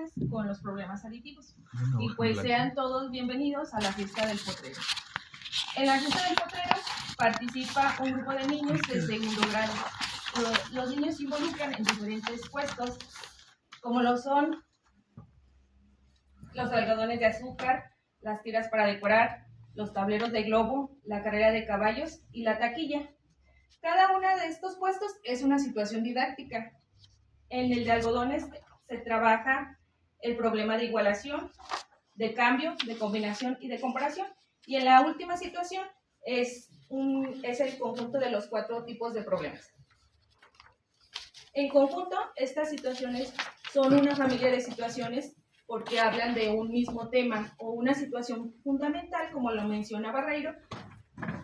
matemáticas con los problemas aditivos. Y pues sean todos bienvenidos a la fiesta del potrero. En la fiesta del potrero participa un grupo de niños de segundo grado. Los niños se involucran en diferentes puestos, como lo son los algodones de azúcar, las tiras para decorar, los tableros de globo, la carrera de caballos y la taquilla. Cada uno de estos puestos es una situación didáctica. En el de algodones se trabaja el problema de igualación, de cambio, de combinación y de comparación. Y en la última situación es el conjunto de los 4 tipos de problemas. En conjunto, estas situaciones son una familia de situaciones porque hablan de un mismo tema o una situación fundamental, como lo menciona Barreiro,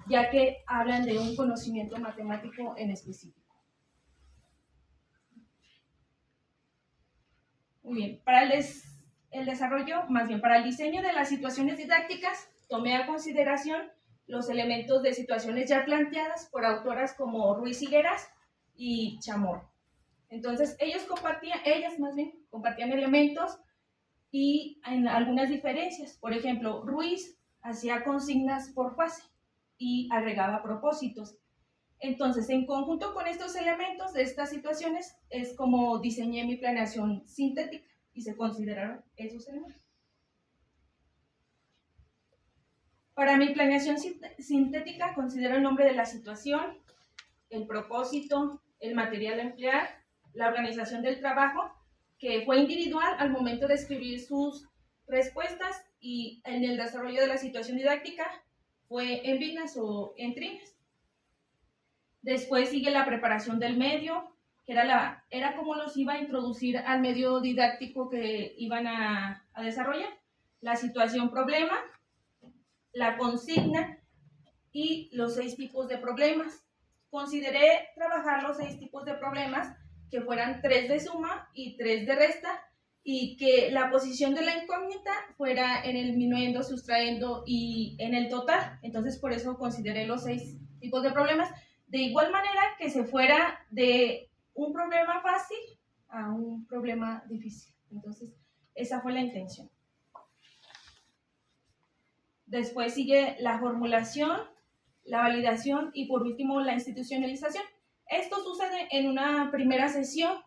ya que hablan de un conocimiento matemático en específico. Muy bien, para el desarrollo, más bien para el diseño de las situaciones didácticas, tomé a consideración los elementos de situaciones ya planteadas por autoras como Ruiz Higueras y Chamorro. Entonces, ellas compartían elementos y en algunas diferencias. Por ejemplo, Ruiz hacía consignas por fase y agregaba propósitos. Entonces, en conjunto con estos elementos de estas situaciones, es como diseñé mi planeación sintética y se consideraron esos elementos. Para mi planeación sintética, considero el nombre de la situación, el propósito, el material a emplear, la organización del trabajo, que fue individual al momento de escribir sus respuestas, y en el desarrollo de la situación didáctica fue en binas o en trinas. Después sigue la preparación del medio, que era como los iba a introducir al medio didáctico que iban a desarrollar. La situación problema, la consigna y los 6 tipos de problemas. Consideré trabajar los 6 tipos de problemas que fueran 3 de suma y 3 de resta, y que la posición de la incógnita fuera en el minuendo, sustrayendo y en el total. Entonces, por eso consideré los 6 tipos de problemas. De igual manera que se fuera de un problema fácil a un problema difícil. Entonces, esa fue la intención. Después sigue la formulación, la validación y por último la institucionalización. Esto sucede en una primera sesión,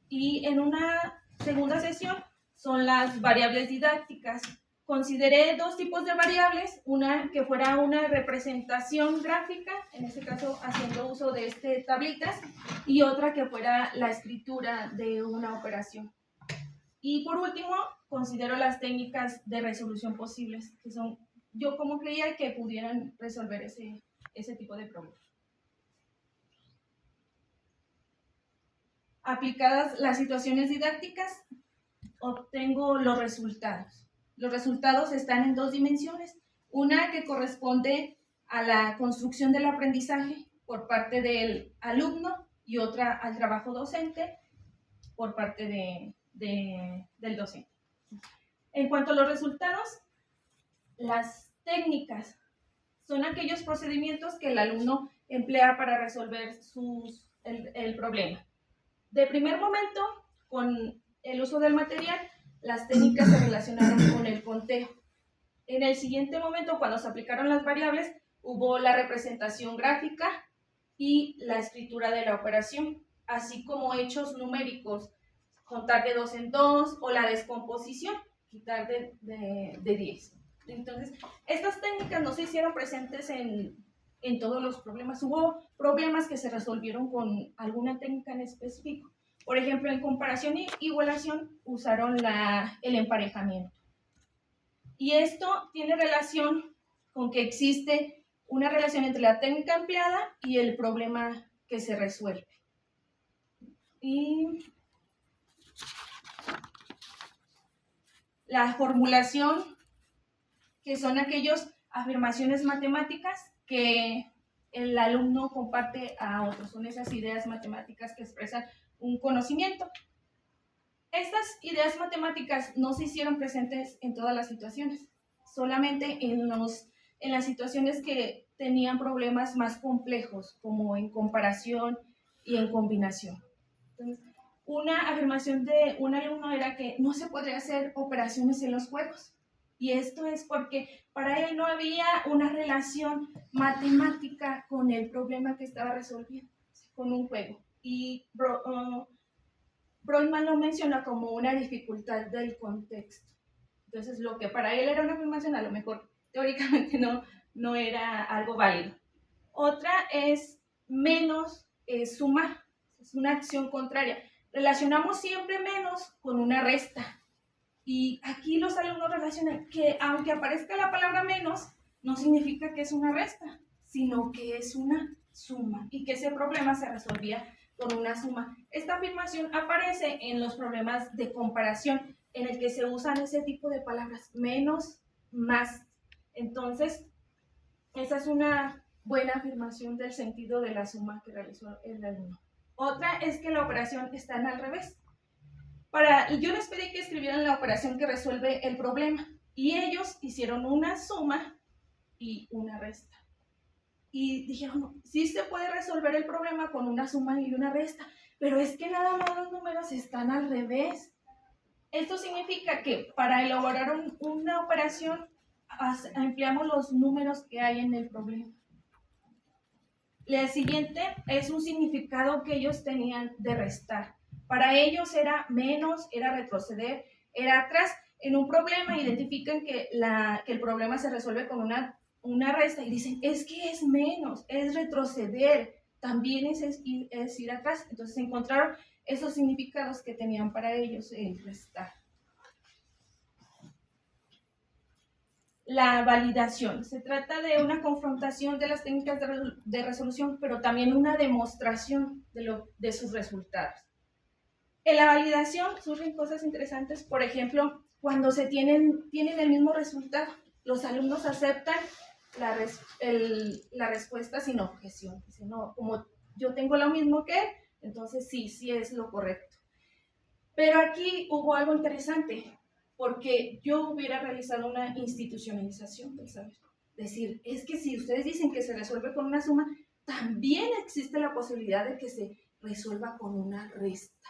y en una segunda sesión son las variables didácticas. Consideré 2 tipos de variables, una que fuera una representación gráfica, en este caso haciendo uso de tablitas, y otra que fuera la escritura de una operación. Y por último, considero las técnicas de resolución posibles, que son, yo como creía que pudieran resolver ese tipo de problemas. Aplicadas las situaciones didácticas, obtengo los resultados. Los resultados están en 2 dimensiones. Una que corresponde a la construcción del aprendizaje por parte del alumno y otra al trabajo docente por parte del docente. En cuanto a los resultados, las técnicas son aquellos procedimientos que el alumno emplea para resolver el problema. De primer momento, con el uso del material, las técnicas se relacionaron con el conteo. En el siguiente momento, cuando se aplicaron las variables, hubo la representación gráfica y la escritura de la operación, así como hechos numéricos, contar de 2 en 2, o la descomposición, quitar de 10. Entonces, estas técnicas no se hicieron presentes en todos los problemas. Hubo problemas que se resolvieron con alguna técnica en específico. Por ejemplo, en comparación e igualación usaron el emparejamiento. Y esto tiene relación con que existe una relación entre la técnica empleada y el problema que se resuelve. Y la formulación, que son aquellas afirmaciones matemáticas que el alumno comparte a otros. Son esas ideas matemáticas que expresan un conocimiento. Estas ideas matemáticas no se hicieron presentes en todas las situaciones, solamente en las situaciones que tenían problemas más complejos, como en comparación y en combinación. Entonces, Una afirmación de un alumno era que no se podría hacer operaciones en los juegos. Y esto es porque para él no había una relación matemática con el problema que estaba resolviendo, con un juego. Y Broadman lo menciona como una dificultad del contexto. Entonces, lo que para él era una afirmación, a lo mejor teóricamente no era algo válido. Otra es menos sumar, es una acción contraria. Relacionamos siempre menos con una resta. Y aquí los alumnos relacionan que aunque aparezca la palabra menos, no significa que es una resta, sino que es una suma y que ese problema se resolvía con una suma. Esta afirmación aparece en los problemas de comparación en el que se usan ese tipo de palabras, menos, más. Entonces, esa es una buena afirmación del sentido de la suma que realizó el alumno. Otra es que la operación está al revés. Yo les pedí que escribieran la operación que resuelve el problema y ellos hicieron una suma y una resta. Y dijeron, no, sí se puede resolver el problema con una suma y una resta, pero es que nada más los números están al revés. Esto significa que para elaborar una operación empleamos los números que hay en el problema. La siguiente es un significado que ellos tenían de restar. Para ellos era menos, era retroceder, era atrás. En un problema identifican que el problema se resuelve con una resta y dicen, es que es menos, es retroceder, también es ir atrás. Entonces encontraron esos significados que tenían para ellos el restar. La validación. Se trata de una confrontación de las técnicas de resolución, pero también una demostración de sus resultados. En la validación surgen cosas interesantes, por ejemplo, cuando se tienen el mismo resultado, los alumnos aceptan la respuesta sin objeción. Dicen, no, como yo tengo lo mismo que él, entonces sí es lo correcto. Pero aquí hubo algo interesante, porque yo hubiera realizado una institucionalización del saber. Decir, es que si ustedes dicen que se resuelve con una suma, también existe la posibilidad de que se resuelva con una resta.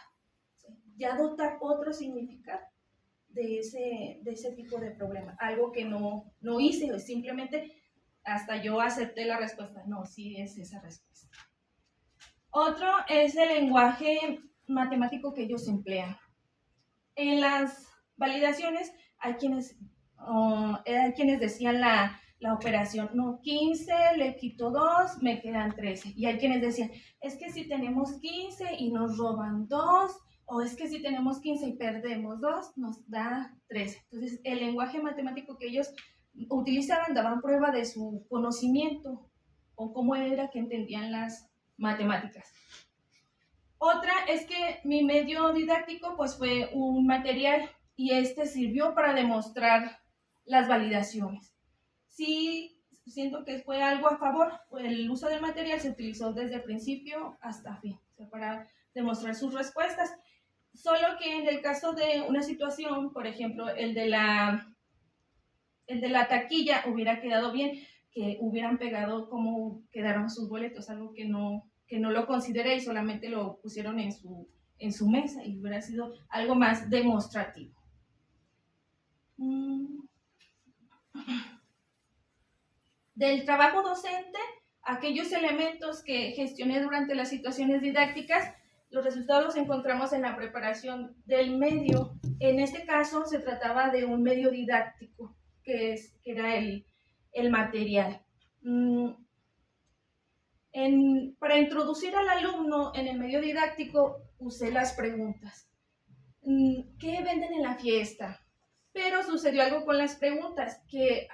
¿Sí? Ya dotar otro significado de ese tipo de problema. Algo que no hice, simplemente hasta yo acepté la respuesta. No, sí es esa respuesta. Otro es el lenguaje matemático que ellos emplean. En las validaciones hay quienes decían la operación, no, 15, le quito 2, me quedan 13. Y hay quienes decían, es que si tenemos 15 y nos roban 2, o es que si tenemos 15 y perdemos 2, nos da 13. Entonces, el lenguaje matemático que ellos utilizaban daban prueba de su conocimiento o cómo era que entendían las matemáticas. Otra es que mi medio didáctico pues fue un material y este sirvió para demostrar las validaciones. Sí, siento que fue algo a favor. El uso del material se utilizó desde el principio hasta fin, o sea, para demostrar sus respuestas. Solo que en el caso de una situación, por ejemplo, el de la taquilla hubiera quedado bien, que hubieran pegado como quedaron sus boletos, algo que no lo consideré y solamente lo pusieron en su mesa y hubiera sido algo más demostrativo. Del trabajo docente, aquellos elementos que gestioné durante las situaciones didácticas, los resultados los encontramos en la preparación del medio. En este caso se trataba de un medio didáctico, que era el material. Para introducir al alumno en el medio didáctico, usé las preguntas. ¿Qué venden en la fiesta? Pero sucedió algo con las preguntas, que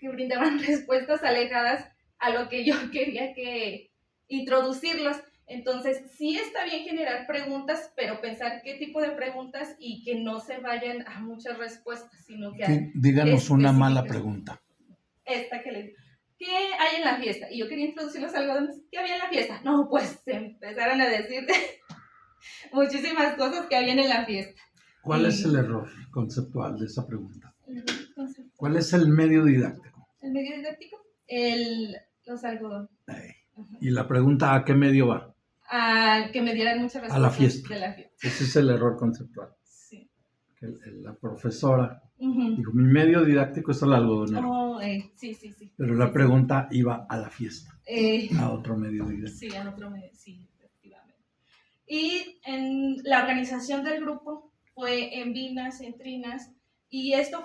brindaban respuestas alejadas a lo que yo quería que introducirlos. Entonces, sí está bien generar preguntas, pero pensar qué tipo de preguntas y que no se vayan a muchas respuestas, sino que... Díganos una mala pregunta. Esta que les digo. ¿Qué hay en la fiesta? Y yo quería introducir los algodones. ¿Qué había en la fiesta? No, pues se empezaron a decir muchísimas cosas que habían en la fiesta. ¿Cuál es el error conceptual de esa pregunta? ¿Cuál es el medio didáctico? El medio didáctico, los algodones. ¿Y la pregunta a qué medio va? a que me dieran muchas respuestas A la fiesta. de la fiesta. Ese es el error conceptual. Sí. Que la profesora Ujú. dijo, mi medio didáctico es el algodonero. Oh, sí. Pero la Sí, pregunta iba a la fiesta, sí. a otro medio didáctico. Sí, a otro medio, sí, efectivamente. Y en la organización del grupo fue en Vinas, en Trinas, y esto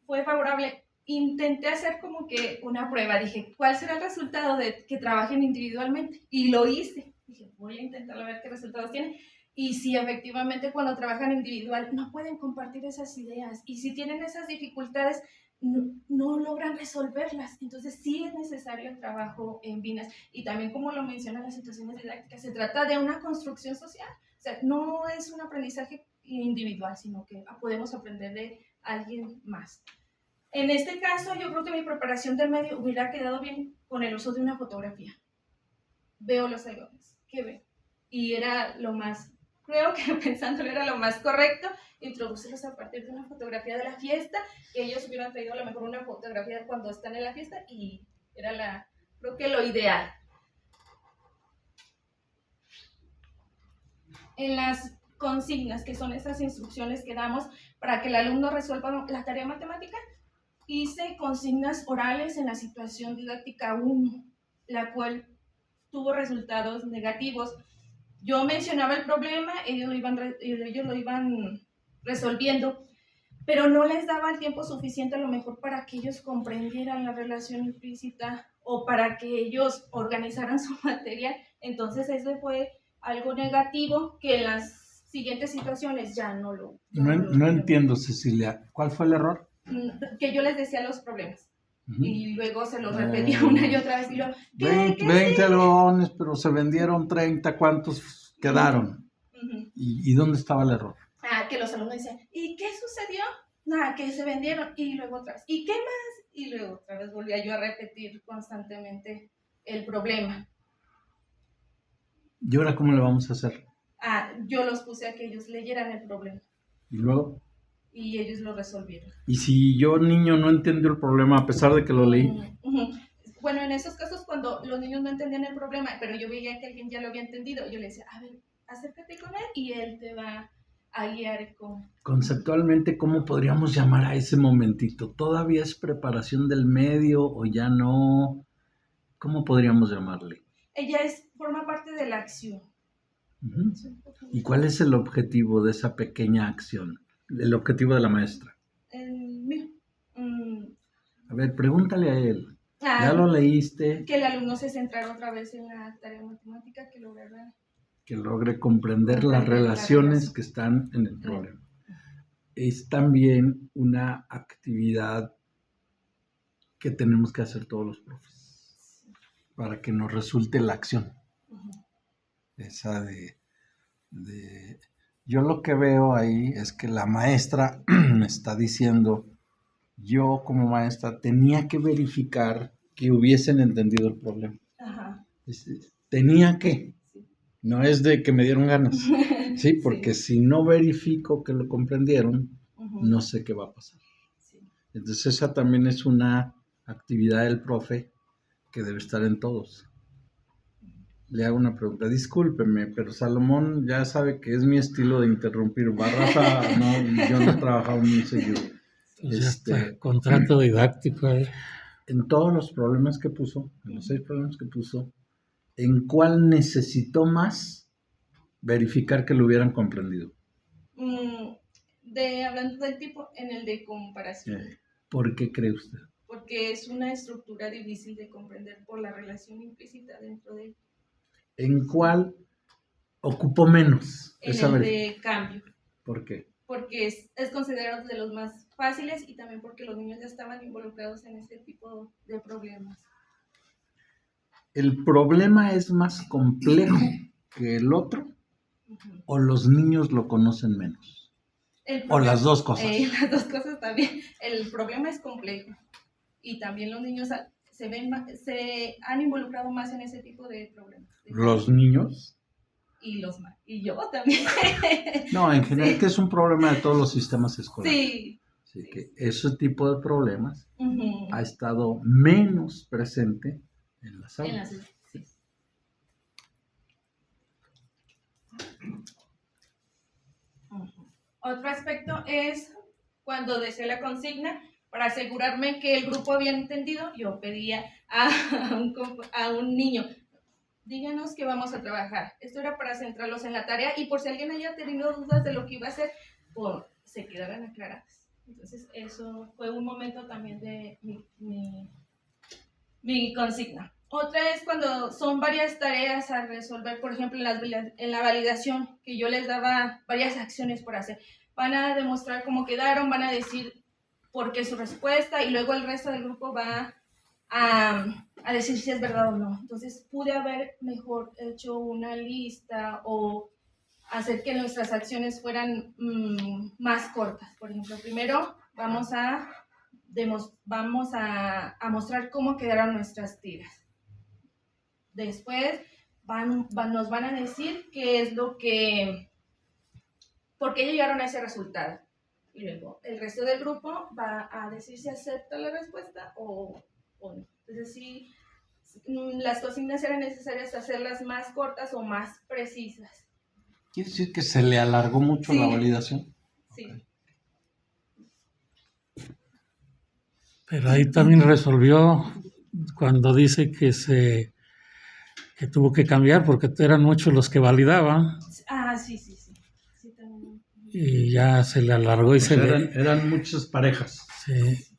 fue favorable. Intenté hacer como que una prueba, dije, ¿cuál será el resultado de que trabajen individualmente? Y lo hice. Dije, voy a intentar a ver qué resultados tienen. Y sí, efectivamente, cuando trabajan individual, no pueden compartir esas ideas. Y si tienen esas dificultades, no logran resolverlas. Entonces, sí es necesario el trabajo en Vinas. Y también, como lo mencionan las situaciones didácticas, se trata de una construcción social. O sea, no es un aprendizaje individual, sino que podemos aprender de alguien más. En este caso, yo creo que mi preparación del medio hubiera quedado bien con el uso de una fotografía. Veo los salones, ¿qué veo? Y era lo más, creo que pensándolo era lo más correcto, introducirlos a partir de una fotografía de la fiesta, que ellos hubieran traído a lo mejor una fotografía cuando están en la fiesta y era creo que lo ideal. En las consignas, que son esas instrucciones que damos para que el alumno resuelva la tarea matemática, hice consignas orales en la situación didáctica 1, la cual tuvo resultados negativos. Yo mencionaba el problema, ellos lo iban resolviendo, pero no les daba el tiempo suficiente a lo mejor para que ellos comprendieran la relación implícita o para que ellos organizaran su material. Entonces eso fue algo negativo que en las siguientes situaciones ya no lo... No entiendo, Cecilia. ¿Cuál fue el error? Que yo les decía los problemas. Uh-huh. Y luego se los repetía una y otra vez. Y luego, 20 algodones, pero se vendieron 30. ¿Cuántos quedaron? Uh-huh. ¿Y dónde estaba el error? Que los alumnos decían, ¿y qué sucedió? Nada, que se vendieron. Y luego otra vez, ¿y qué más? Y luego otra vez volvía yo a repetir constantemente el problema. ¿Y ahora cómo le vamos a hacer? Yo los puse a que ellos leyeran el problema. ¿Y luego? Y ellos lo resolvieron. ¿Y si yo, niño, no entendió el problema a pesar de que lo leí? Uh-huh. Bueno, en esos casos cuando los niños no entendían el problema, pero yo veía que alguien ya lo había entendido, yo le decía, a ver, acércate con él y él te va a guiar con... Conceptualmente, ¿cómo podríamos llamar a ese momentito? ¿Todavía es preparación del medio o ya no? ¿Cómo podríamos llamarle? Ella forma parte de la acción. Uh-huh. ¿Y cuál es el objetivo de esa pequeña acción? El objetivo de la maestra. A ver, pregúntale a él. ¿Ya lo leíste? Que el alumno se centrara otra vez en la tarea matemática, que logre comprender las relaciones que están en el problema. Es también una actividad que tenemos que hacer todos los profes para que nos resulte la acción. Uh-huh. Esa de... Yo lo que veo ahí es que la maestra me está diciendo, yo como maestra tenía que verificar que hubiesen entendido el problema. Uh-huh. Tenía que, no es de que me dieron ganas, ¿sí? Porque sí. Si no verifico que lo comprendieron, uh-huh, no sé qué va a pasar. Sí. Entonces esa también es una actividad del profe que debe estar en todos. Le hago una pregunta, discúlpeme, pero Salomón ya sabe que es mi estilo de interrumpir. Barraza, no, yo no he trabajado muy seguido. Contrato didáctico. En todos los problemas que puso, en los 6 problemas que puso, ¿en cuál necesitó más verificar que lo hubieran comprendido? Hablando del tipo, en el de comparación. ¿Por qué cree usted? Porque es una estructura difícil de comprender por la relación implícita dentro de él. ¿En cuál ocupó menos? En el de cambio. ¿Por qué? Porque es considerado de los más fáciles y también porque los niños ya estaban involucrados en este tipo de problemas. ¿El problema es más complejo que el otro? Uh-huh. ¿O los niños lo conocen menos? ¿O las dos cosas? Las dos cosas también. El problema es complejo y también los niños se han involucrado más en ese tipo de problemas. ¿Los niños? Y yo también. No, en general, sí, que es un problema de todos los sistemas escolares. Sí. Así que ese tipo de problemas, uh-huh, ha estado menos presente en las aulas. Sí. Otro aspecto es cuando deseo la consigna, para asegurarme que el grupo había entendido, yo pedía a un niño, díganos que vamos a trabajar. Esto era para centrarlos en la tarea y por si alguien haya tenido dudas de lo que iba a hacer, pues se quedaran aclaradas. Entonces, eso fue un momento también de mi consigna. Otra es cuando son varias tareas a resolver, por ejemplo, en la validación, que yo les daba varias acciones por hacer. Van a demostrar cómo quedaron, van a decir por qué su respuesta y luego el resto del grupo va a decir si es verdad o no. Entonces pude haber mejor hecho una lista o hacer que nuestras acciones fueran más cortas. Por ejemplo, primero vamos a mostrar cómo quedaron nuestras tiras. Después nos van a decir qué es por qué llegaron a ese resultado. Y luego el resto del grupo va a decir si acepta la respuesta o no. Entonces, sí, las consignas eran necesarias hacerlas más cortas o más precisas. ¿Quiere decir que se le alargó mucho la validación? Sí. Okay. Pero ahí también resolvió cuando dice que tuvo que cambiar porque eran muchos los que validaban. Sí. Sí también. Y ya se le alargó y eran muchas parejas. Sí.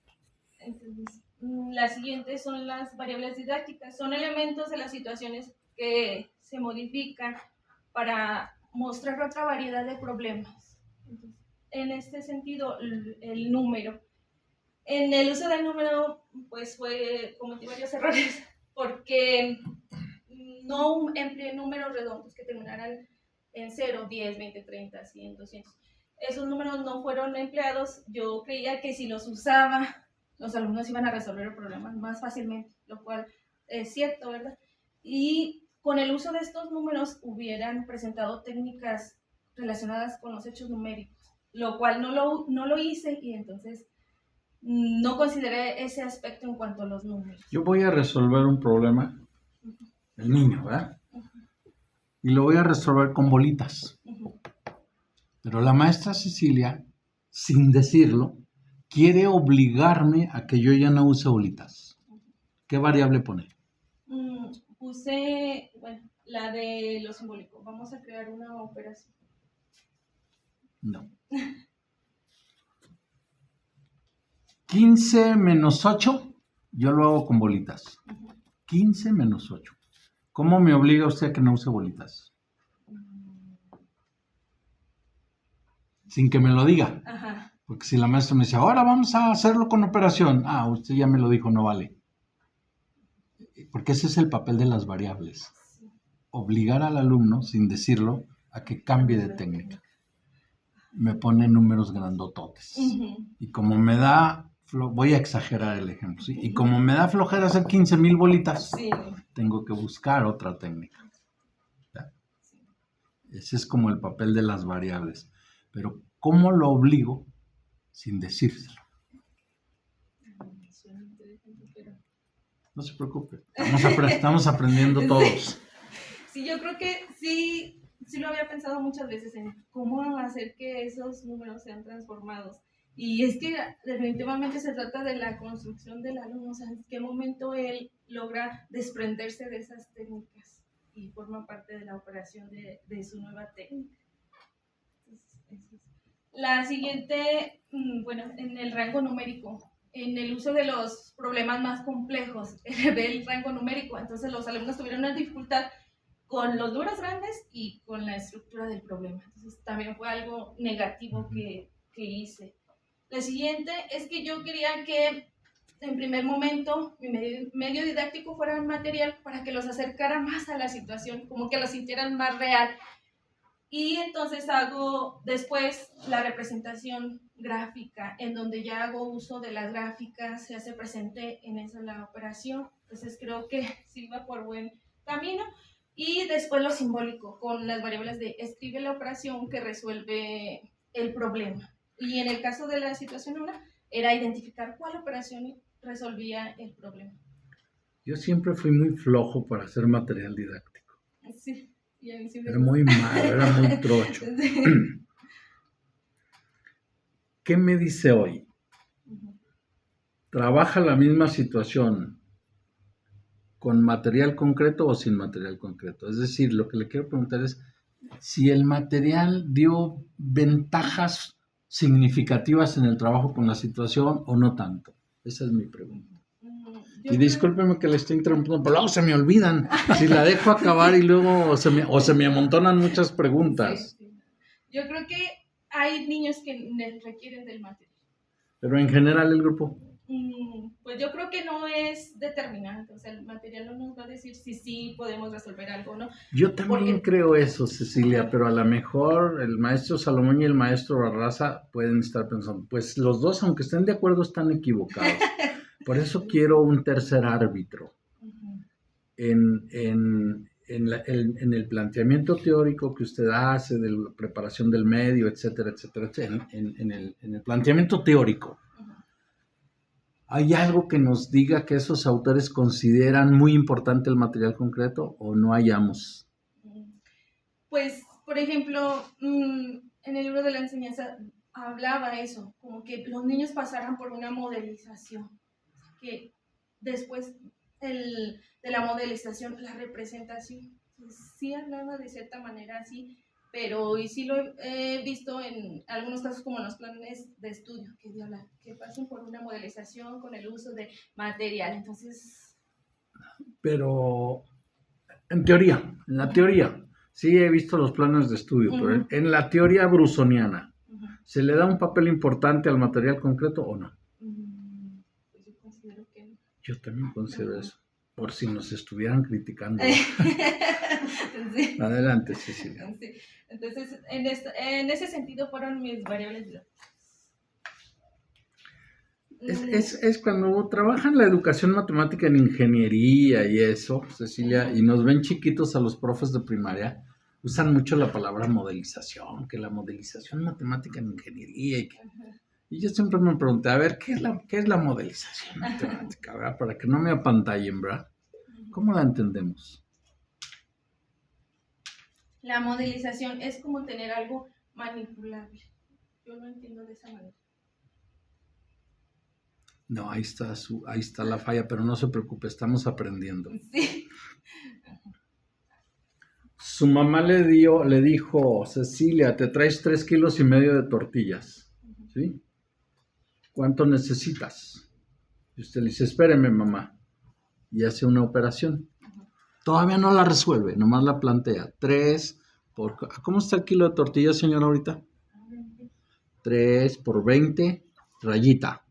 Entonces, las siguientes son las variables didácticas. Son elementos de las situaciones que se modifican para mostrar otra variedad de problemas. Entonces, en este sentido, el número. En el uso del número, pues cometí varios errores, porque no empleé números redondos que terminaran en 0, 10, 20, 30, 100, 200. Esos números no fueron empleados. Yo creía que si los usaba, los alumnos iban a resolver el problema más fácilmente, lo cual es cierto, ¿verdad? Y con el uso de estos números hubieran presentado técnicas relacionadas con los hechos numéricos, lo cual no lo hice y entonces no consideré ese aspecto en cuanto a los números. Yo voy a resolver un problema, el niño, ¿verdad? Y lo voy a resolver con bolitas. Pero la maestra Cecilia, sin decirlo, quiere obligarme a que yo ya no use bolitas. ¿Qué variable pone? Puse, la de lo simbólico. Vamos a crear una operación. No. 15 menos 8, yo lo hago con bolitas. 15 menos 8. ¿Cómo me obliga usted a que no use bolitas? Sin que me lo diga. Ajá. Porque si la maestra me dice, ahora vamos a hacerlo con operación. Usted ya me lo dijo, no vale. Porque ese es el papel de las variables. Obligar al alumno, sin decirlo, a que cambie de técnica. Me pone números grandototes. Y como me da, voy a exagerar el ejemplo, ¿sí? Y como me da flojera hacer 15,000 bolitas, tengo que buscar otra técnica. ¿Ya? Ese es como el papel de las variables. Pero, ¿cómo lo obligo sin decírselo? No se preocupe, estamos aprendiendo todos. Sí, yo creo que sí lo había pensado muchas veces en cómo hacer que esos números sean transformados. Y es que definitivamente se trata de la construcción del alumno, o sea, en qué momento él logra desprenderse de esas técnicas y forma parte de la operación de su nueva técnica. Entonces, la siguiente, en el rango numérico, en el uso de los problemas más complejos del rango numérico, entonces los alumnos tuvieron una dificultad con los números grandes y con la estructura del problema. Entonces también fue algo negativo que hice. La siguiente es que yo quería que en primer momento mi medio didáctico fuera un material para que los acercara más a la situación, como que lo sintieran más real. Y entonces hago después la representación gráfica, en donde ya hago uso de las gráficas, se hace presente en esa la operación. Entonces creo que sí va por buen camino. Y después lo simbólico, con las variables de escribe la operación que resuelve el problema. Y en el caso de la situación 1, era identificar cuál operación resolvía el problema. Yo siempre fui muy flojo para hacer material didáctico. Sí. Y a mí sí me Era gusta. muy malo, era muy trocho. Sí. ¿Qué me dice hoy? Ujú. ¿Trabaja la misma situación con material concreto o sin material concreto? Es decir, lo que le quiero preguntar es si el material dio ventajas significativas en el trabajo con la situación o no tanto. Esa es mi pregunta. Yo Y creo- discúlpeme que le esté interrumpiendo, pero luego se me olvidan. Si la dejo acabar y luego se me amontonan muchas preguntas. Sí. Yo creo que hay niños que requieren del material. Pero en general el grupo. Pues yo creo que no es determinante, o sea, el material no nos va a decir si sí podemos resolver algo o no. Yo también Porque- creo eso, Cecilia, pero a lo mejor el maestro Salomón y el maestro Barraza pueden estar pensando, pues los dos, aunque estén de acuerdo, están equivocados. Por eso quiero un tercer árbitro Ujú. en el planteamiento teórico que usted hace de la preparación del medio, etcétera, etcétera, etcétera, en el planteamiento teórico. ¿Hay algo que nos diga que esos autores consideran muy importante el material concreto o no hallamos? Pues, por ejemplo, en el libro de la enseñanza hablaba eso, como que los niños pasaran por una modelización, que después de la modelización, la representación, pues, sí hablaba de cierta manera así, pero y sí lo he visto en algunos casos como en los planes de estudio, que pasen por una modelización con el uso de material, entonces... Pero en teoría, en la teoría, sí he visto los planes de estudio, pero en la teoría brusoniana, ¿se le da un papel importante al material concreto o no? Pues yo considero que no. Yo también considero eso, por si nos estuvieran criticando. Sí. Adelante, Cecilia. Sí. Entonces, en ese sentido fueron mis variables didácticas. Es cuando trabajan la educación matemática en ingeniería y eso, Cecilia, y nos ven chiquitos a los profes de primaria, usan mucho la palabra modelización, que la modelización matemática en ingeniería. Y yo siempre me pregunté, a ver, ¿qué es la modelización matemática? ¿Verdad? Para que no me apantallen, ¿verdad? ¿Cómo la entendemos? La modelización es como tener algo manipulable. Yo lo entiendo de esa manera. No, ahí está la falla, pero no se preocupe, estamos aprendiendo. Sí. Su mamá le dijo, Cecilia, te traes 3,5 kilos de tortillas, ¿sí? ¿Cuánto necesitas? Y usted le dice, espéreme, mamá, y hace una operación. Todavía no la resuelve, nomás la plantea. ¿Cómo está el kilo de tortillas, señora, ahorita? 3 por 20, rayita.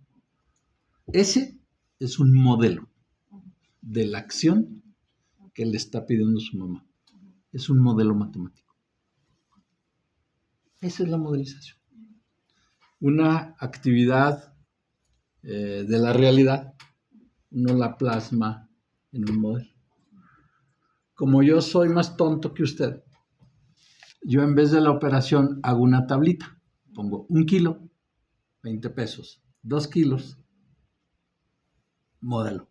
Ese es un modelo de la acción que le está pidiendo su mamá. Es un modelo matemático. Esa es la modelización. Una actividad de la realidad, uno la plasma en un modelo. Como yo soy más tonto que usted, yo en vez de la operación hago una tablita. Pongo 1 kilo, 20 pesos, 2 kilos, modelo.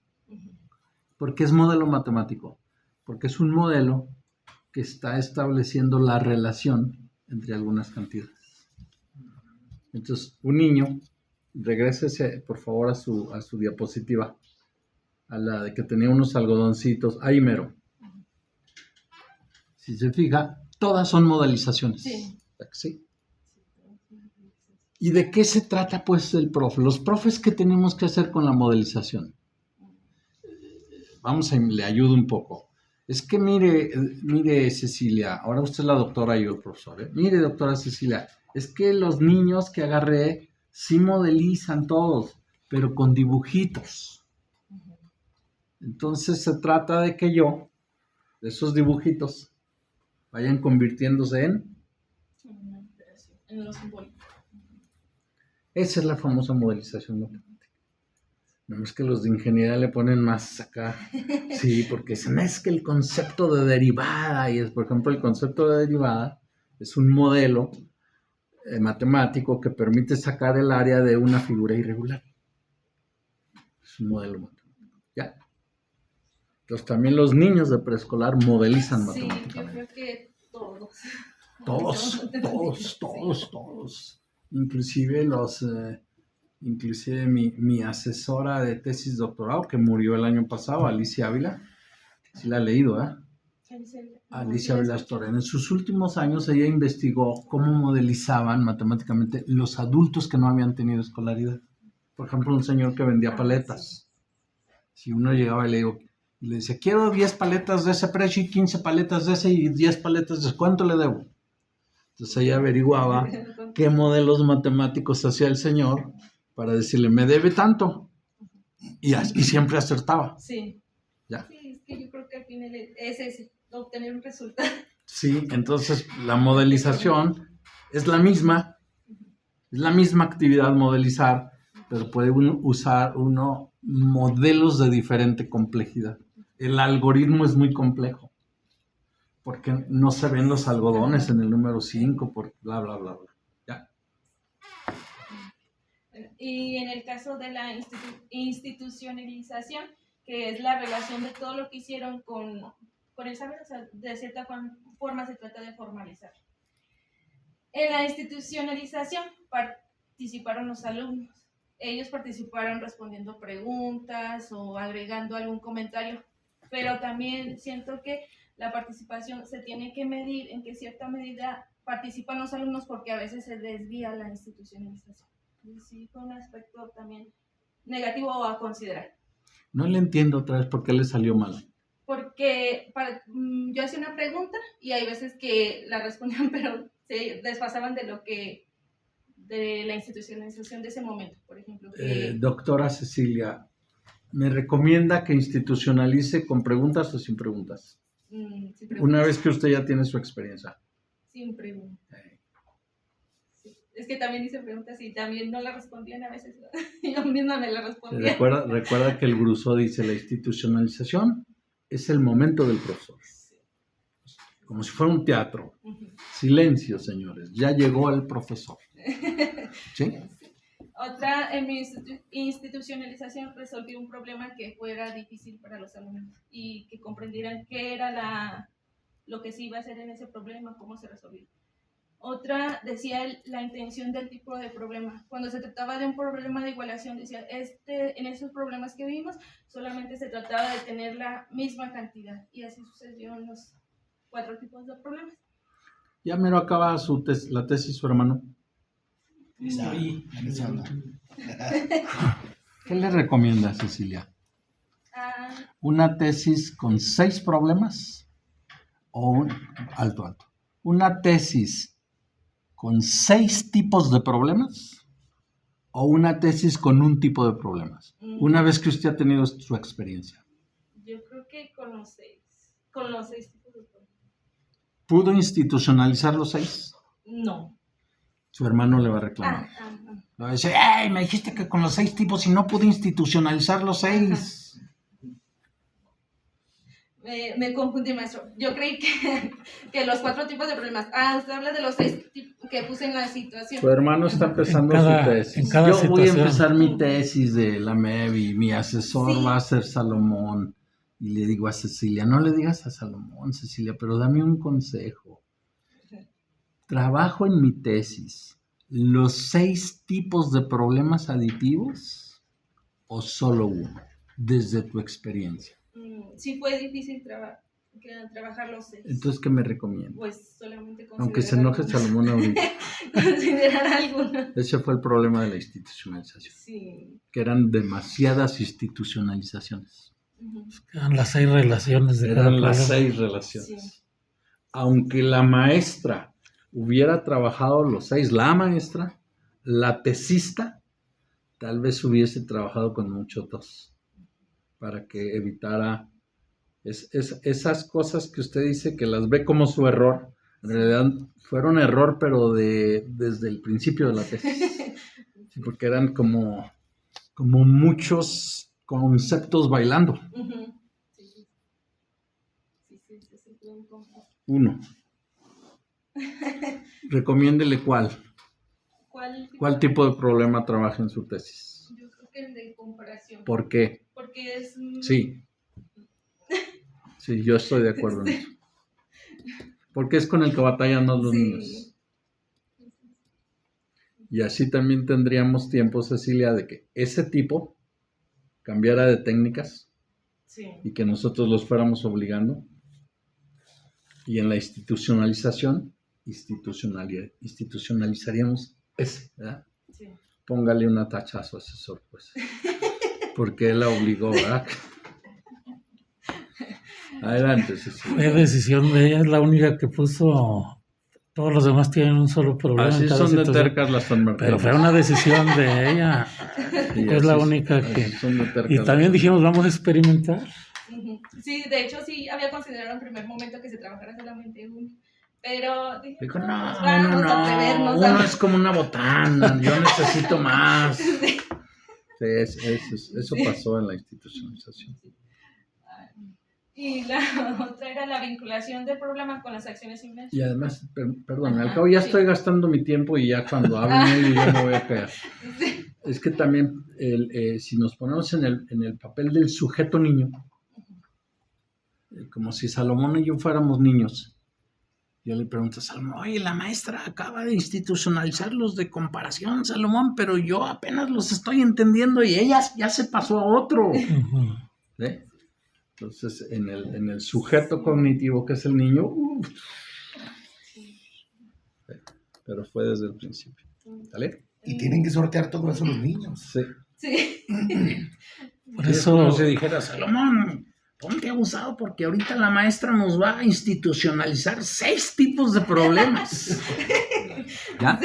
¿Por qué es modelo matemático? Porque es un modelo que está estableciendo la relación entre algunas cantidades. Entonces, un niño, regrésese por favor a su diapositiva, a la de que tenía unos algodoncitos, ahí mero. Si se fija, todas son modelizaciones. Sí. ¿Sí? ¿Y de qué se trata pues el profe? Los profes, ¿qué tenemos que hacer con la modelización? Le ayudo un poco. Es que mire Cecilia, ahora usted es la doctora y yo el profesor. Mire, doctora Cecilia, es que los niños que agarré sí modelizan todos, pero con dibujitos. Entonces se trata de que de esos dibujitos, vayan convirtiéndose en lo simbólico. Esa es la famosa modelización matemática. No es que los de ingeniería le ponen más acá. Sí, porque es que el concepto de derivada, por ejemplo, el concepto de derivada es un modelo matemático que permite sacar el área de una figura irregular. Es un modelo matemático. ¿Ya? Entonces también los niños de preescolar modelizan matemáticamente. Sí, yo creo que Todos. Todos. Inclusive mi asesora de tesis doctorado, que murió el año pasado, Alicia Ávila, sí la he leído, ¿eh? Alicia Ávila Astorén. En sus últimos años ella investigó cómo modelizaban matemáticamente los adultos que no habían tenido escolaridad. Por ejemplo, un señor que vendía paletas. Si uno llegaba y le decía, quiero 10 paletas de ese precio y 15 paletas de ese y 10 paletas de ese, ¿cuánto le debo? Entonces ella averiguaba qué modelos matemáticos hacía el señor para decirle, me debe tanto. Y siempre acertaba. Sí. ¿Ya? Sí, es que yo creo que al final es ese, obtener un resultado. Sí, entonces la modelización es la misma actividad modelizar, pero puede usar uno modelos de diferente complejidad. El algoritmo es muy complejo, porque no se ven los algodones en el número 5, por bla, bla, bla, bla. ¿Ya? Y en el caso de la institucionalización, que es la relación de todo lo que hicieron con el saber, o sea, de cierta forma se trata de formalizar. En la institucionalización participaron los alumnos. Ellos participaron respondiendo preguntas o agregando algún comentario, pero también siento que la participación se tiene que medir en qué cierta medida participan los alumnos, porque a veces se desvía la institucionalización. Y sí, fue un aspecto también negativo a considerar. No le entiendo otra vez por qué le salió mal. Porque yo hacía una pregunta y hay veces que la respondían, pero se desfasaban de la institucionalización de ese momento, por ejemplo. Doctora Cecilia, ¿me recomienda que institucionalice con preguntas o sin preguntas? Sin preguntas. Una vez que usted ya tiene su experiencia. Sin preguntas. Sí. Es que también hice preguntas y también no la respondían a veces. Yo misma me la respondía. Recuerda que el Grusó dice, la institucionalización es el momento del profesor. Como si fuera un teatro. Silencio, señores, ya llegó el profesor. ¿Sí? Otra, en mi institucionalización resolví un problema que fuera difícil para los alumnos y que comprendieran qué era lo que se iba a hacer en ese problema, cómo se resolvía. Otra decía la intención del tipo de problema. Cuando se trataba de un problema de igualación, decía, en esos problemas que vimos, solamente se trataba de tener la misma cantidad. Y así sucedió en los 4 tipos de problemas. Ya mero acaba la tesis su hermano. ¿Qué le recomienda, Cecilia? ¿Una tesis con 6 problemas? ¿O alto? ¿Una tesis con 6 tipos de problemas? ¿O una tesis con un tipo de problemas? Una vez que usted ha tenido su experiencia. Yo creo que con los 6 tipos de problemas. ¿Pudo institucionalizar los 6? No. Su hermano le va a reclamar. Le va a decir, ¡ay! Me dijiste que con los 6 tipos y no pude institucionalizar los 6. Me confundí, maestro. Yo creí que los 4 tipos de problemas. Usted habla de los 6 que puse en la situación. Su hermano está empezando su tesis. Yo voy a empezar mi tesis de la MEV y mi asesor va a ser Salomón. Y le digo a Cecilia, no le digas a Salomón, Cecilia, pero dame un consejo. Trabajo en mi tesis los 6 tipos de problemas aditivos o solo uno, desde tu experiencia. Sí fue difícil trabajar los 6. Entonces, ¿qué me recomiendas? Pues solamente considerar. Aunque se enoje Salomón ahorita. Considerar alguno. Ese fue el problema de la institucionalización. Sí. Que eran demasiadas institucionalizaciones. Eran las 6 relaciones de cada Eran las problema. 6 relaciones. Sí. Aunque la maestra hubiera trabajado los 6, la maestra, la tesista, tal vez hubiese trabajado con mucho 2 para que evitara esas cosas que usted dice que las ve como su error. En realidad fueron error, pero desde el principio de la tesis. Sí, porque eran como muchos conceptos bailando. Uh-huh. Sí. 1. Recomiéndele cuál. ¿Cuál tipo de problema trabaja en su tesis? Yo creo que el de comparación. ¿Por qué? Porque es... Sí, yo estoy de acuerdo en eso. porque es con el que batallan los Sí. niños. Y así también tendríamos tiempo, Cecilia, de que ese tipo cambiara de técnicas Sí. y que nosotros los fuéramos obligando. Y en la institucionalización, institucionalizaríamos ese, ¿verdad? Sí. Póngale una tacha a su asesor, pues. Porque él la obligó, ¿verdad? Adelante, Cecilia. Fue decisión de ella, es la única que puso. Todos los demás tienen un solo problema Así en cada son de situación. tercas las Pero sanmarqueñas. fue una decisión de ella. Sí, Es la así única así que. son de tercas Y las también dijimos, vamos a experimentar. Ujú. Sí, de hecho sí había considerado en primer momento que se trabajara solamente uno. Pero dije, Dijo, no, no, pues vamos uno a atrevernos. no, uno es como una botana, yo necesito más. Sí. Sí, eso pasó en la institucionalización. Y la otra era la vinculación del problema con las acciones inversas. Y además, perdón, al Ajá, cabo ya sí. estoy gastando mi tiempo y ya cuando hablen ellos yo me voy a callar. Sí. Es que también, si nos ponemos en el papel del sujeto niño, como si Salomón y yo fuéramos niños, yo le pregunto a Salomón, oye, la maestra acaba de institucionalizar los de comparación, Salomón, pero yo apenas los estoy entendiendo y ella ya se pasó a otro. Ujú. ¿Sí? Entonces, en el sujeto cognitivo, que es el niño, pero fue desde el principio. ¿Vale? Y tienen que sortear todo eso los niños. Sí. Sí. Por Sí, es eso, como si dijera, Salomón, ponte abusado porque ahorita la maestra nos va a institucionalizar 6 tipos de problemas. ¿Ya?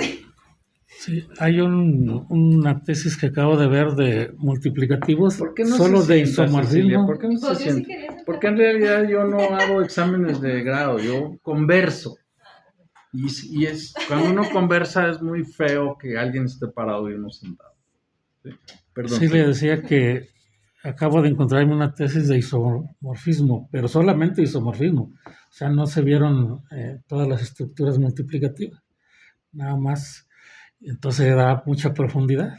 sí, hay una tesis que acabo de ver de multiplicativos, ¿Por qué no solo se de sienta, Cecilia? isomorfismo. ¿Por qué no se Pues yo sí sienta? quería hacer- Porque en realidad yo no hago exámenes de grado, yo converso. Y es, cuando uno conversa es muy feo que alguien esté parado y uno sentado. ¿Sí? Perdón. Sí, le decía que acabo de encontrarme una tesis de isomorfismo, pero solamente isomorfismo. O sea, no se vieron todas las estructuras multiplicativas, nada más. Entonces da mucha profundidad.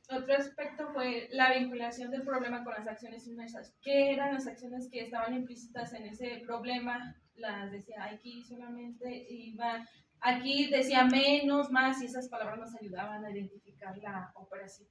Otro aspecto fue la vinculación del problema con las acciones inversas. ¿Qué eran las acciones que estaban implícitas en ese problema? Las decía aquí solamente iba, aquí decía menos, más, y esas palabras nos ayudaban a identificar la operación.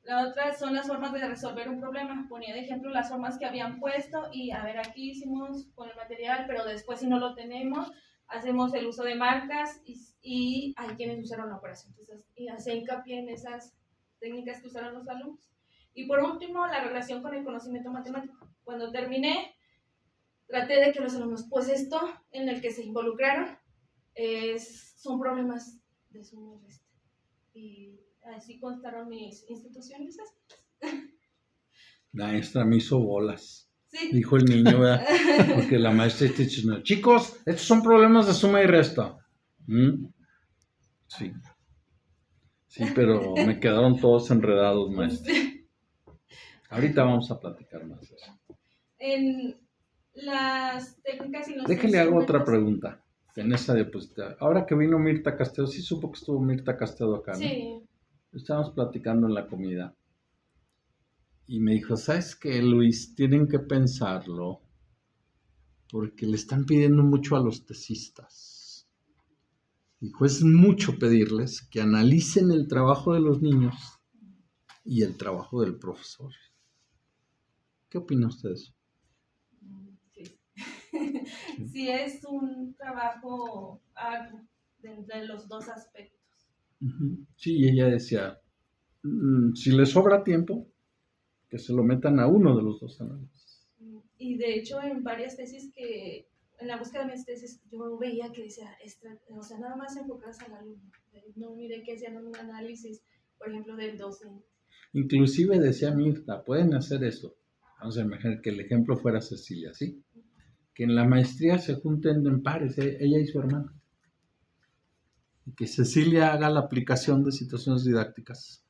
La otra son las formas de resolver un problema. Ponía de ejemplo las formas que habían puesto y a ver, aquí hicimos con el material, pero después si no lo tenemos, hacemos el uso de marcas y hay quienes usaron la operación. Entonces, y hace hincapié en esas técnicas que usaron los alumnos. Y por último, la relación con el conocimiento matemático. Cuando terminé, traté de que los alumnos, pues esto en el que se involucraron son problemas de suma y resta. Y así constaron mis instituciones. La maestra me hizo bolas, Sí. dijo el niño, ¿verdad? Porque la maestra está diciendo, chicos, estos son problemas de suma y resta. ¿Mm? Sí. Sí, pero me quedaron todos enredados, maestra. Ahorita vamos a platicar más de eso. En las técnicas y los Déjale hago otra instrumentos- pregunta en esa diapositiva. Ahora que vino Mirta Castelo, sí supo que estuvo Mirta Castelo acá, ¿no? Sí. Estábamos platicando en la comida y me dijo, ¿sabes qué, Luis? Tienen que pensarlo porque le están pidiendo mucho a los tesistas. Dijo, es mucho pedirles que analicen el trabajo de los niños y el trabajo del profesor. ¿Qué opina usted de eso? Sí. Sí, es un trabajo arduo de los dos aspectos. Sí, y ella decía, si les sobra tiempo, que se lo metan a uno de los dos análisis. Y de hecho, en varias tesis que, en la búsqueda de mis tesis, yo veía que decía, o sea, nada más enfocadas al alumno. No miré que hacían un análisis, por ejemplo, del docente. Inclusive decía Mirta, pueden hacer eso. Vamos a imaginar que el ejemplo fuera Cecilia, ¿sí? Que en la maestría se junten en pares, ella y su hermana. Y que Cecilia haga la aplicación de situaciones didácticas.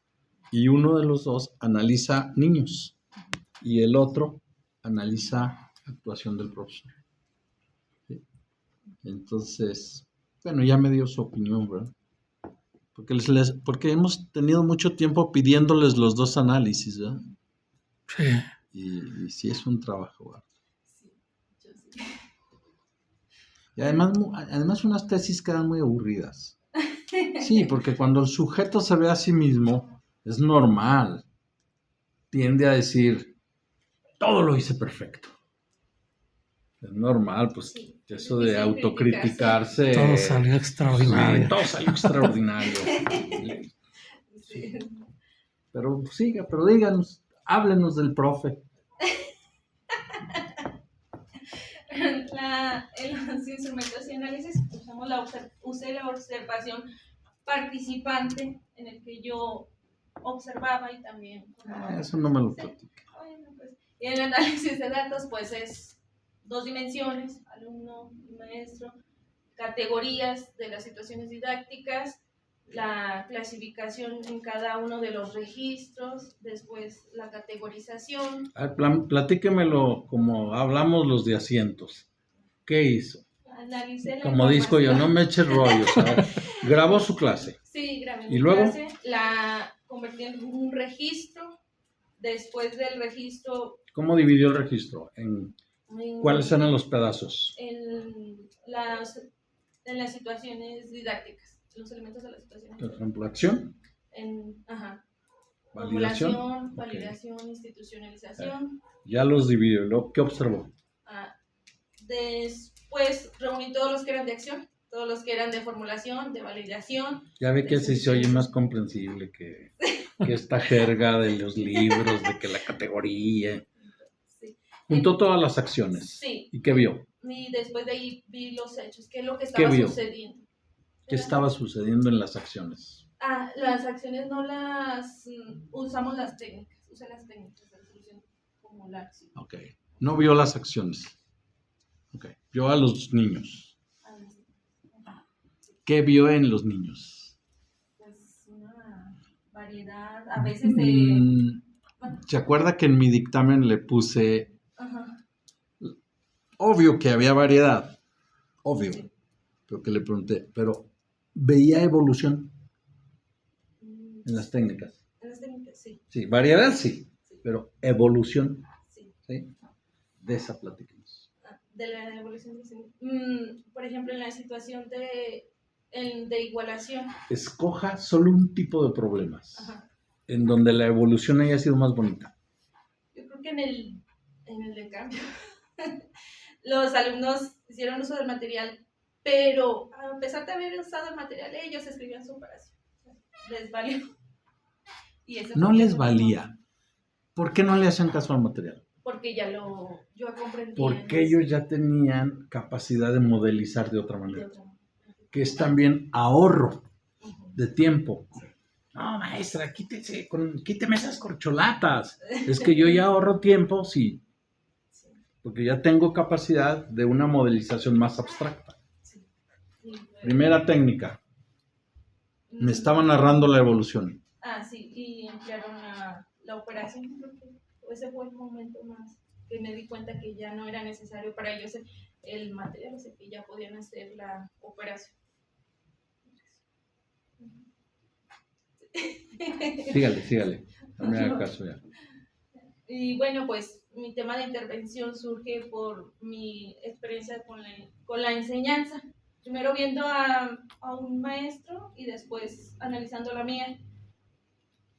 Y uno de los dos analiza niños. Y el otro analiza actuación del profesor. ¿Sí? Entonces, bueno, ya me dio su opinión, ¿verdad? Porque hemos tenido mucho tiempo pidiéndoles los dos análisis, ¿verdad? Sí. Y sí es un trabajo, ¿verdad? Y además unas tesis quedan muy aburridas. Sí, porque cuando el sujeto se ve a sí mismo, es normal. Tiende a decir, todo lo hice perfecto. Es normal, pues Sí, eso es de difícil autocriticarse. Todo salió extraordinario. Sí, todo salió extraordinario. Sí. Pero siga, pero díganos, háblenos del profe. En los instrumentos y análisis usé la observación participante en el que yo observaba y también... Eso no me lo Sí. platica. Bueno, pues, y el análisis de datos pues es 2 dimensiones, alumno y maestro, categorías de las situaciones didácticas, la clasificación en cada uno de los registros, después la categorización. Platíquemelo como hablamos los de asientos. ¿Qué hizo? Analicé la Como disco yo, no información. me eches rollos. A ver, grabó su clase. Sí, grabé ¿Y mi luego? clase, la convertí en un registro. Después del registro, ¿Cómo dividió el registro? ¿Cuáles eran los en, pedazos? en las situaciones didácticas, los elementos de las situaciones Por didácticas. ejemplo, acción, Ajá. validación. Formulación, Ok. validación, institucionalización. Ya los dividió. ¿Luego qué observó? Después reuní todos los que eran de acción, todos los que eran de formulación, de validación. Ya ve que así se oye más comprensible que esta jerga de los libros, de que la categoría. Sí. Juntó todas las acciones. Sí. ¿Y qué vio? Y después de ahí vi los hechos, qué es lo que ¿Qué estaba vio? sucediendo. ¿Qué estaba sucediendo en las acciones? Las acciones no las usamos las técnicas, usé las técnicas de resolución como la acción. Ok. No vio las acciones. Ok. Vio a los niños. ¿Qué vio en los niños? Pues una variedad, a veces de... ¿Se acuerda que en mi dictamen le puse, Ajá. obvio que había variedad, obvio, Sí. pero que le pregunté, pero veía evolución en las técnicas? En las técnicas, sí. Sí, variedad sí, Sí. pero evolución, Sí. ¿sí? De esa platicamos. De la evolución por ejemplo, en la situación de igualación. Escoja solo un tipo de problemas. Ajá. En donde la evolución haya sido más bonita. Yo creo que en el de cambio los alumnos hicieron uso del material, pero a pesar de haber usado el material, ellos escribían su operación. Les valió. Y eso No fue les lo valía. ¿Por qué no le hacían caso al material? Porque yo comprendí. Porque ellos ya tenían capacidad de modelizar de otra manera. Que es también ahorro de tiempo. No, maestra, quíteme esas corcholatas. Es que yo ya ahorro tiempo, sí. Porque ya tengo capacidad de una modelización más abstracta. Primera técnica. Me estaba narrando la evolución. Sí, y emplearon la operación. Creo que ese fue el momento más que me di cuenta que ya no era necesario para ellos el material, o sea, que ya podían hacer la operación. Sígale. No me haga caso ya. Y bueno, pues mi tema de intervención surge por mi experiencia con la enseñanza. Primero viendo a un maestro y después analizando la mía.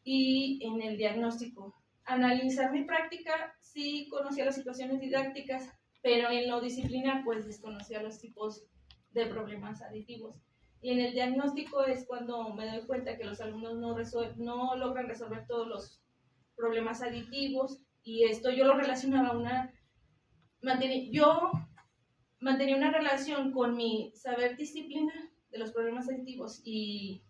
Y en el diagnóstico. Analizar mi práctica, sí conocía las situaciones didácticas, pero en lo disciplinar, pues desconocía los tipos de problemas aditivos. Y en el diagnóstico es cuando me doy cuenta que los alumnos no logran resolver todos los problemas aditivos, y esto yo lo relacionaba yo mantenía una relación con mi saber disciplinar de los problemas aditivos y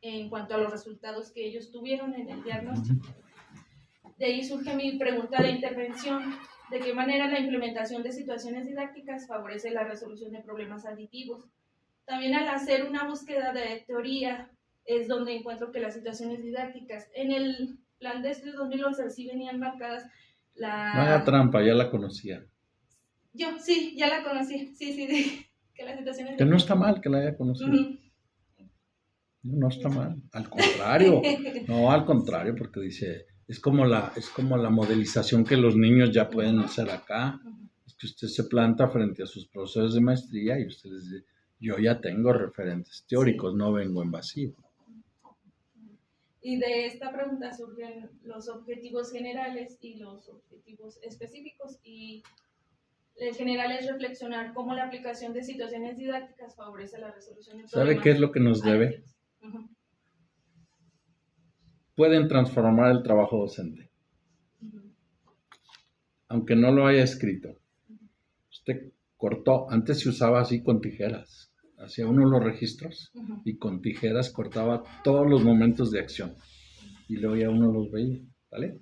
en cuanto a los resultados que ellos tuvieron en el diagnóstico. De ahí surge mi pregunta de intervención: ¿de qué manera la implementación de situaciones didácticas favorece la resolución de problemas aditivos? También al hacer una búsqueda de teoría es donde encuentro que las situaciones didácticas en el plan de estudios 2011 sí venían marcadas No haga trampa, ya la conocía. Yo sí, ya la conocí, sí, que las situaciones... Que no está mal que la haya conocido. No está mal, al contrario. No, al contrario, porque dice, es como la modelización que los niños ya pueden hacer acá. Es que usted se planta frente a sus profesores de maestría y usted les dice, yo ya tengo referentes teóricos, no vengo invasivo. Y de esta pregunta surgen los objetivos generales y los objetivos específicos. Y el general es reflexionar cómo la aplicación de situaciones didácticas favorece la resolución de problemas. ¿Sabe qué es lo que nos debe? Ujú. Pueden transformar el trabajo docente, Ujú. aunque no lo haya escrito. Usted cortó, antes se usaba así con tijeras, hacía uno los registros Ujú. y con tijeras cortaba todos los momentos de acción y luego ya uno los veía, ¿vale?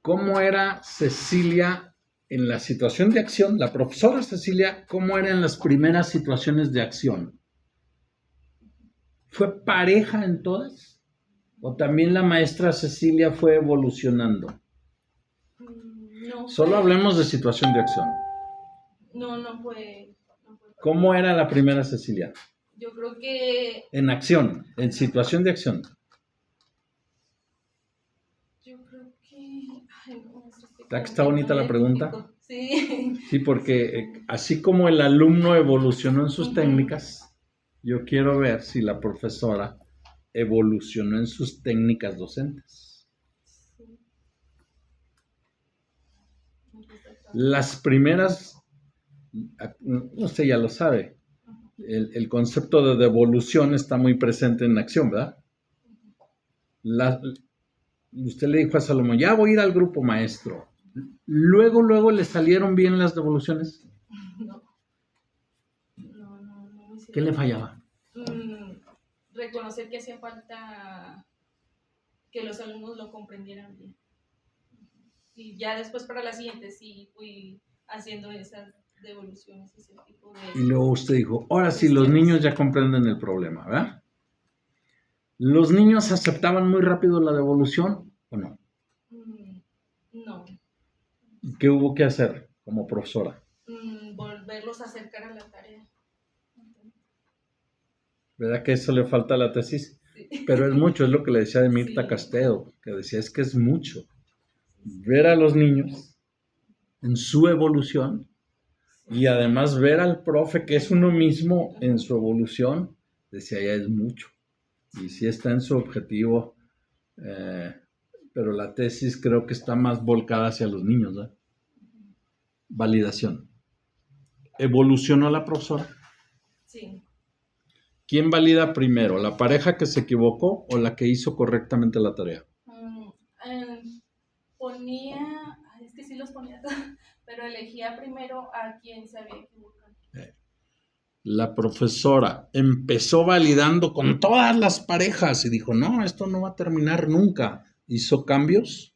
¿Cómo era Cecilia en la situación de acción? La profesora Cecilia, ¿cómo era en las primeras situaciones de acción? ¿Fue pareja en todas? ¿O también la maestra Cecilia fue evolucionando? No Solo fue- hablemos de situación de acción. No fue. ¿Cómo era la primera Cecilia? Yo creo que. En acción, en situación de acción. Yo creo que. Ay, no, es que ¿Está que está bonita no la pregunta? identifico. Sí. Sí, porque así como el alumno evolucionó en sus Ujú. técnicas, yo quiero ver si la profesora evolucionó en sus técnicas docentes. Sí. Las primeras, usted ya lo sabe, el concepto de devolución está muy presente en acción, ¿verdad? Usted le dijo a Salomón, ya voy a ir al grupo maestro. Luego le salieron bien las devoluciones. No. ¿Qué le fallaba? Reconocer que hacía falta que los alumnos lo comprendieran bien. Y ya después para la siguiente sí fui haciendo esas devoluciones, ese tipo de... Y luego usted dijo, ahora sí, los niños ya comprenden el problema, ¿verdad? ¿Los niños aceptaban muy rápido la devolución o no? No. ¿Y qué hubo que hacer como profesora? Volverlos a acercar a la tarea. ¿Verdad que eso le falta a la tesis? Sí. Pero es mucho, es lo que le decía de Mirta Sí. Castedo, que decía, es que es mucho. Ver a los niños en su evolución y además ver al profe, que es uno mismo en su evolución, decía, ya es mucho. Y sí está en su objetivo, pero la tesis creo que está más volcada hacia los niños, ¿verdad? Validación. ¿Evolucionó la profesora? Sí. ¿Quién valida primero, la pareja que se equivocó o la que hizo correctamente la tarea? Ponía, es que sí los ponía todos, pero elegía primero a quien se había equivocado. La profesora empezó validando con todas las parejas y dijo, no, esto no va a terminar nunca. ¿Hizo cambios?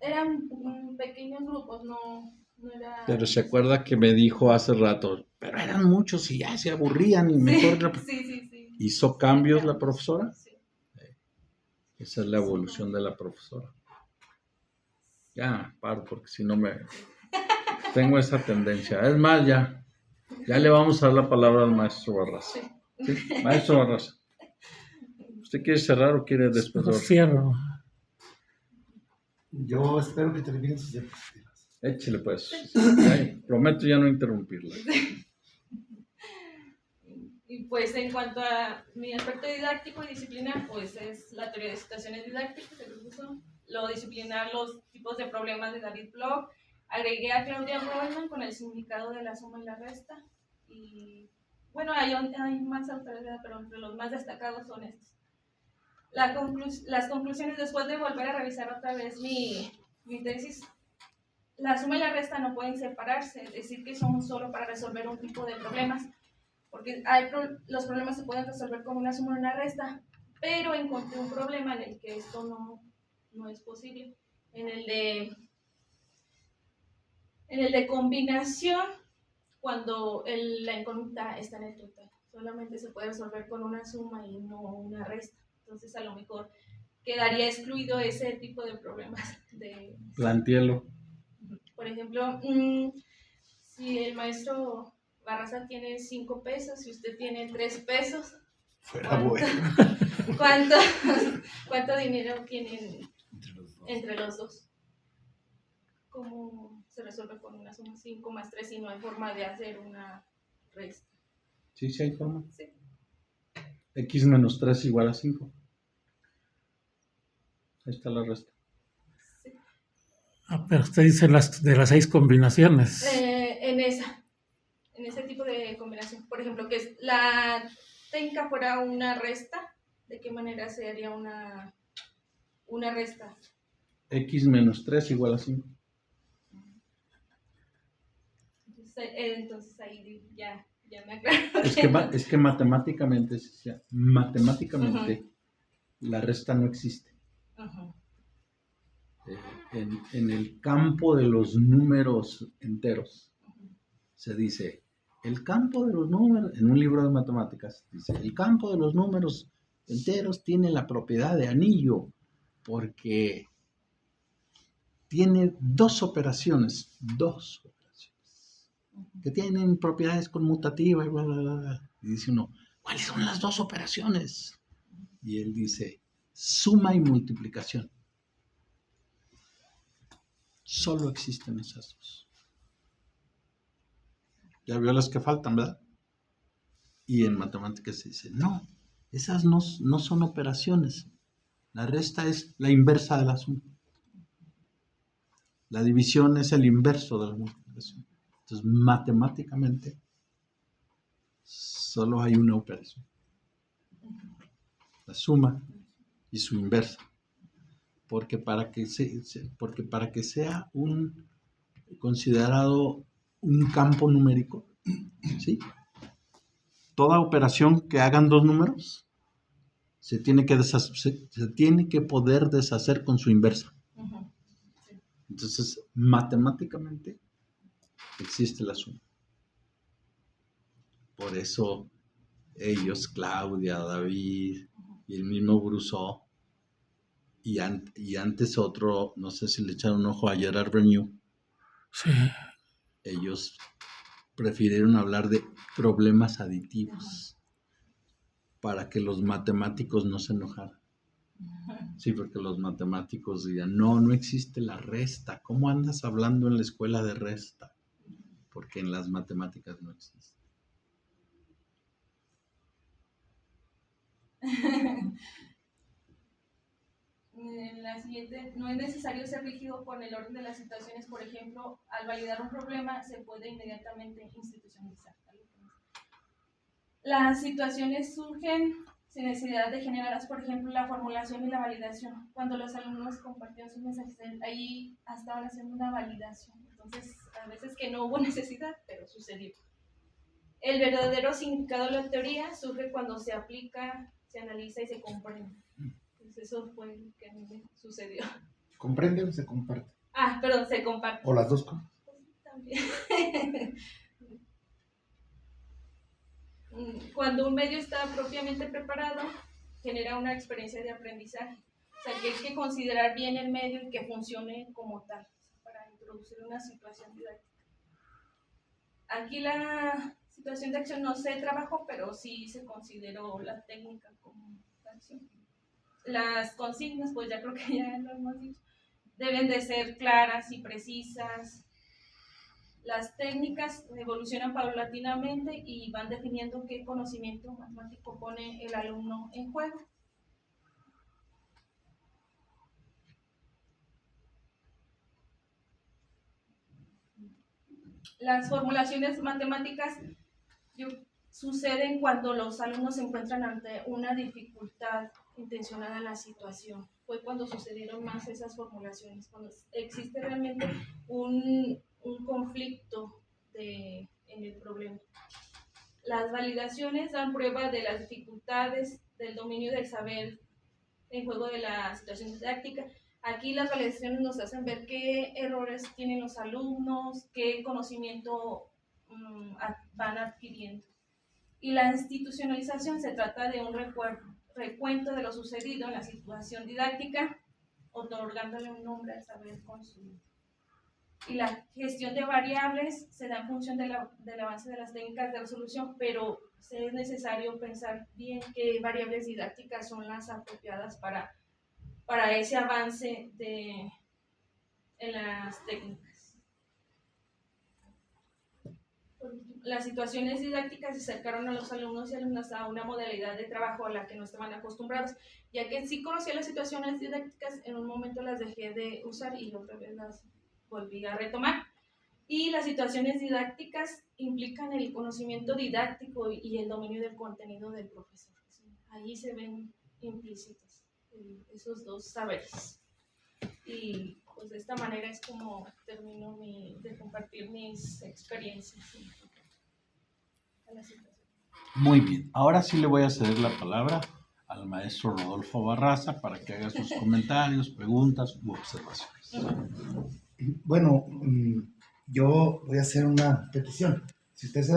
Eran pequeños grupos, no era... Pero se acuerda que me dijo hace rato, pero eran muchos y ya se aburrían y mejor... Sí. ¿Hizo cambios la profesora? Sí. Esa es la evolución de la profesora. Ya, paro, porque si no me... Tengo esa tendencia. Es más, ya le vamos a dar la palabra al maestro Barraza. ¿Sí? Maestro Barraza. ¿Usted quiere cerrar o quiere después? Cierro. Yo espero que terminen sus diapositivas. Échele pues. Ay, prometo ya no interrumpirla. Y pues en cuanto a mi aspecto didáctico y disciplinar, pues es la teoría de situaciones didácticas, el uso, lo disciplinar, los tipos de problemas de David Bloch. Agregué a Claudia Brollman con el significado de la suma y la resta. Y bueno, hay más autores, pero entre los más destacados son estos. Las conclusiones, después de volver a revisar otra vez mi tesis, la suma y la resta no pueden separarse, es decir, que son solo para resolver un tipo de problemas, porque los problemas se pueden resolver con una suma y una resta, pero encontré un problema en el que esto no es posible. En el de combinación, cuando la incógnita está en el total, solamente se puede resolver con una suma y no una resta. Entonces, a lo mejor quedaría excluido ese tipo de problemas. Plantéelo. Por ejemplo, si el maestro Barraza tiene 5 pesos y usted tiene 3 pesos, Fuera bueno. ¿cuánto dinero tienen entre los dos? cómo se resuelve con una suma 5 más 3 y no hay forma de hacer una resta. Sí, sí hay forma. Sí. X menos 3 igual a 5. Ahí está la resta. Sí. Pero usted dice de las 6 combinaciones. En ese tipo de combinación. Por ejemplo, que la técnica fuera una resta, ¿de qué manera se haría una resta? X menos 3 igual a 5. Entonces ahí ya me aclaro. Es que matemáticamente, Ujú. la resta no existe. Ujú. En el campo de los números enteros se dice, el campo de los números, en un libro de matemáticas, dice, el campo de los números enteros tiene la propiedad de anillo porque tiene dos operaciones, que tienen propiedades conmutativas y bla, bla, bla, bla. Y dice uno, ¿cuáles son las dos operaciones? Y él dice, suma y multiplicación. Solo existen esas dos. Ya vio las que faltan, ¿verdad? Y en matemáticas se dice, no, esas no son operaciones. La resta es la inversa de la suma. La división es el inverso de la multiplicación. Entonces, matemáticamente, solo hay una operación. La suma y su inversa. Porque para que sea considerado un campo numérico, ¿sí? Toda operación que hagan dos números se tiene que poder deshacer con su inversa. Ujú. Sí. Entonces, matemáticamente existe la suma. Por eso ellos, Claudia, David y el mismo Brousseau, y antes otro, no sé si le echaron un ojo a Gerard Bernoulli, Sí. ellos prefirieron hablar de problemas aditivos para que los matemáticos no se enojaran. Sí, porque los matemáticos dirían, no existe la resta. ¿Cómo andas hablando en la escuela de resta? Porque en las matemáticas no existe. En la siguiente, no es necesario ser rígido con el orden de las situaciones. Por ejemplo, al validar un problema se puede inmediatamente institucionalizar. Las situaciones surgen sin necesidad de generarlas, por ejemplo, la formulación y la validación. Cuando los alumnos compartieron sus mensajes, ahí estaban haciendo una validación. Entonces, a veces que no hubo necesidad, pero sucedió. El verdadero significado de la teoría surge cuando se aplica, se analiza y se comprende. Entonces, eso fue lo que a mí me sucedió. ¿Comprende o se comparte? Perdón, se comparte. O las dos cosas. También. Cuando un medio está propiamente preparado, genera una experiencia de aprendizaje. O sea, que hay que considerar bien el medio y que funcione como tal para introducir una situación didáctica. Aquí la situación de acción no se trabajó, pero sí se consideró la técnica como acción. Las consignas, pues ya creo que ya lo hemos dicho, deben de ser claras y precisas. Las técnicas evolucionan paulatinamente y van definiendo qué conocimiento matemático pone el alumno en juego. Las formulaciones matemáticas suceden cuando los alumnos se encuentran ante una dificultad intencionada en la situación. Fue cuando sucedieron más esas formulaciones, cuando existe realmente un conflicto en el problema. Las validaciones dan prueba de las dificultades, del dominio del saber en juego de la situación didáctica. Aquí las validaciones nos hacen ver qué errores tienen los alumnos, qué conocimiento van adquiriendo. Y la institucionalización se trata de un recuento de lo sucedido en la situación didáctica, otorgándole un nombre al saber construido. Y la gestión de variables se da en función del avance de las técnicas de resolución, pero es necesario pensar bien qué variables didácticas son las apropiadas para ese avance en las técnicas. las situaciones didácticas se acercaron a los alumnos y alumnas a una modalidad de trabajo a la que no estaban acostumbrados, ya que sí conocía las situaciones didácticas, en un momento las dejé de usar y otra vez las volví a retomar. Y las situaciones didácticas implican el conocimiento didáctico y el dominio del contenido del profesor. Ahí se ven implícitos esos dos saberes. Y pues de esta manera es como termino de compartir mis experiencias a la situación. Muy bien, ahora sí le voy a ceder la palabra al maestro Rodolfo Barraza para que haga sus comentarios, preguntas u observaciones. Bueno, yo voy a hacer una petición. Si usted se da